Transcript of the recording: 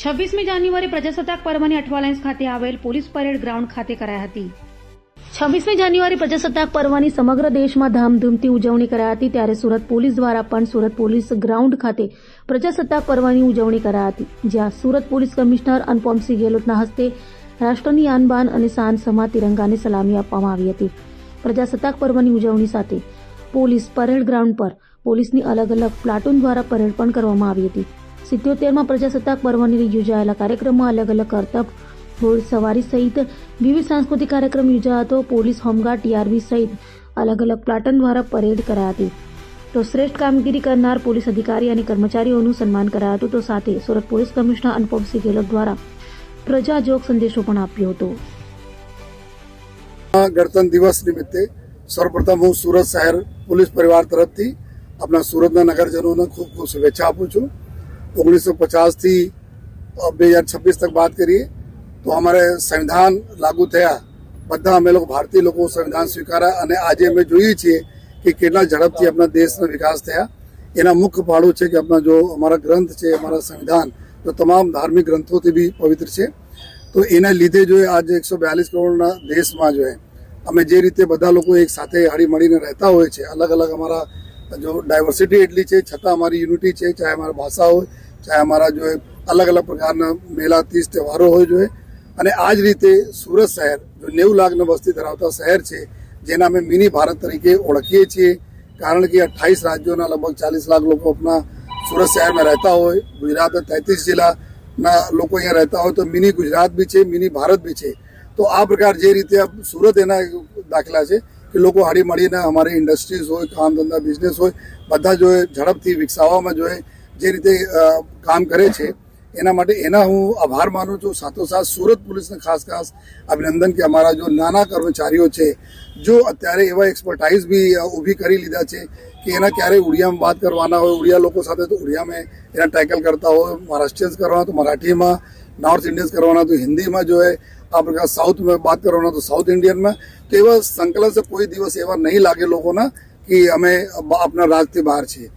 26મી જાન્યુઆરી પ્રજાસત્તાક પર્વની અઠવાલાઇન્સ ખાતે આવેલ પોલીસ પરેડ ગ્રાઉન્ડ ખાતે કરાઈ હતી। 26મી જાન્યુઆરી પ્રજાસત્તાક પર્વની સમગ્ર દેશમાં ધામધૂમથી ઉજવણી કરાઈ હતી, ત્યારે સુરત પોલીસ દ્વારા પણ સુરત પોલીસ ગ્રાઉન્ડ ખાતે પ્રજાસત્તાક પર્વની ઉજવણી કરાઈ હતી, જ્યાં સુરત પોલીસ કમિશનર અનુપમસિંહ ગેહલોતના હસ્તે રાષ્ટ્રની આન બાન અને શાન સમા તિરંગાને સલામી આપવામાં આવી હતી। પ્રજાસત્તાક પર્વની ઉજવણી સાથે પોલીસ પરેડ ગ્રાઉન્ડ પર પોલીસની અલગ અલગ પ્લાટૂન દ્વારા પરેડ પણ કરવામાં આવી હતી। 77માં પ્રજાસત્તાક પર્વની યોજાયેલા કાર્યક્રમમાં અલગ અલગ કરતબ ઘોડ સવારી સહિત વિવિધ સાંસ્કૃતિક કાર્યક્રમ યોજાયા હતો। પોલીસ હોમગાર્ડ ટીઆરબી સહિત અલગ અલગ પ્લાટૂન દ્વારા પરેડ કરાઈ હતી, તો શ્રેષ્ઠ કામગીરી કરનાર પોલીસ અધિકારી અને કર્મચારીઓનું સન્માન કરાયું હતું। તો સાથે સુરત પોલીસ કમિશનર અનુપમસિંહ ગેહલોત દ્વારા પ્રજાજોગ સંદેશો પણ આપ્યો હતો। ગણતંત્ર દિવસ નિમિત્તે સર્વપ્રથમ હું સુરત શહેર પોલીસ પરિવાર તરફથી આપણા સુરતના નગરજનોને ખૂબ ખૂબ શુભેચ્છા આપું છું। 1950 થી 2026 तक बात करिए तो हमारे संविधान लागू થયા, બધા અમે લોકો ભારતીય લોકો સંવિધાન સ્વીકાર્યા અને આજે અમે જોઈએ છીએ કે કેટલા ઝડપથી આપણા દેશનો વિકાસ થયા। એના મુખ્ય પાડો છે કે આપણા જો અમારા ગ્રંથ છે, અમારા સંવિધાન જો તમામ ધાર્મિક ગ્રંથોથી બી પવિત્ર છે, તો એના લીધે જો આજે 142 કરોડના દેશમાં જો અમે જે રીતે બધા લોકો એક સાથે હળી મળીને રહેતા હોય છે, અલગ અલગ અમારા जो डाइवर्सिटी एटली है छता हमारी यूनिटी है, चाहे हमारा भाषा हो, चाहे हमारा जो है अलग अलग प्रकार मेला तीज त्यौहारों हो जो है। અને આ જ રીતે સુરત શહેર જો 90 લાખની વસ્તી ધરાવતા શહેર છે, જેના અમે મિની ભારત તરીકે ઓળખીએ છીએ, કારણ કે 28 રાજ્યોના લગભગ 40 લાખ લોકો આપણા સુરત શહેરમાં રહેતા હોય। ગુજરાતના 33 જિલ્લાના લોકો અહીંયા રહેતા હોય, તો મિની ગુજરાત બી છે, મિની ભારત બી છે। તો આ પ્રકાર જે રીતે સુરત એના દાખલા છે કે લોકો હળી મળીને અમારી ઇન્ડસ્ટ્રીઝ હોય, કામ ધંધા બિઝનેસ હોય, બધા જો ઝડપથી વિકસાવવામાં જો જે રીતે કામ કરે છે, એના માટે એના હું આભાર માનું છું। સાથોસાથ સુરત પોલીસને ખાસ અભિનંદન કે અમારા જો નાના કર્મચારીઓ છે, જો અત્યારે એવા એક્સપર્ટાઇઝ બી ઊભી કરી લીધા છે કે એના ક્યારેય ઉડિયામાં વાત કરવાના હોય, ઉડિયા લોકો સાથે તો ઉડિયામાં એના ટેકલ કરતા હોય, મહારાષ્ટ્રીયન્સ કરવાના તો મરાઠીમાં, નોર્થ ઇન્ડિયન્સ કરવાના તો हिंदीમાં जो है આ પ્રકાર साउथ में बात करवाना तो साउथ इंडियन में। तो एवं संकलन से कोई दिवस एवं नहीं लागे लोगों ना कि हमें अपना राज्य से बाहर छे।